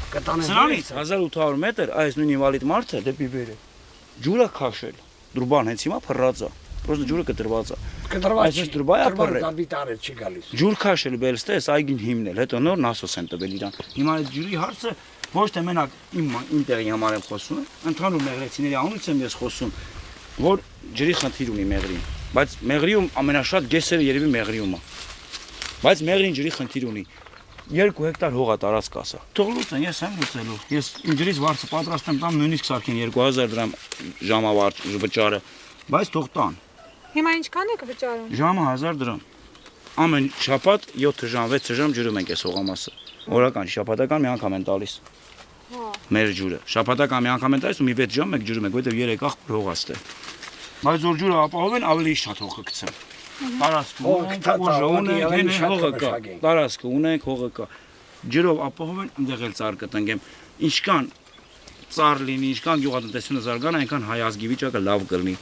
Սրանից 1800 մետր այս նույն ինվալիդ մարդը դեպի վեր է։ Ջուրը քաշել։ Դուրբան հենց հիմա փռած է։ Պրոստը ջուրը կտրված է։ Այսինքն դուրբայ է փռել։ չի գալիս։ Ջուր քաշել բերստես այգին հիմնել, հետո նոր նասոս են տվել իրան։ Հիմա այդ ջուրի հարցը ոչ թե մենակ իմ տեղի համար եմ խոսում, ընդհանուր մեղրեցիների անունից եմ ես խոսում, որ ջրի խնդիր ունի Մեղրին, բայց Մեղրիում ամենաշատ գեսերը երևի Մեղրիում է։ Բայց Մեղրին ջրի խնդիր ունի։ 2 հեկտար հող է տարածք ասա։ Թող լուծեն, ես եմ լուծելու։ Ես իմ ջրից վարձը պատրաստ եմ տամ նույնիսկ սարքին 2000 դրամ ժամավարձ վճարը, բայց թող տան։ Հիմա ինչքան եք վճարում։ Ժամը 1000 դրամ։ Ամեն շաբաթ 7 ժամ, 6 ժամ ջրում ենք այս հողամասը։ Օրական, շաբաթական մի անգամ են տալիս։ Հա։ Մեր ջուրը։ Շաբաթական մի անգամ են տալիս ու մի 6 ժամ մենք ջրում ենք, որտեղ 3 աղբյուր հող աստե։ Բայց որ ջուրը ապահովեն, ավելի շատ հող կգցեմ։ Տարածք ունենք, հողը կա։ Տարածք ունենք, հողը կա։ Ջրով ապահովեն, այնտեղ էլ ծառ կտնկեմ։ Ինչքան ծառ լինի, ինչքան գյուղատնտեսությունը զարգանա, այնքան հայ ազգի վիճակը լավ կլինի։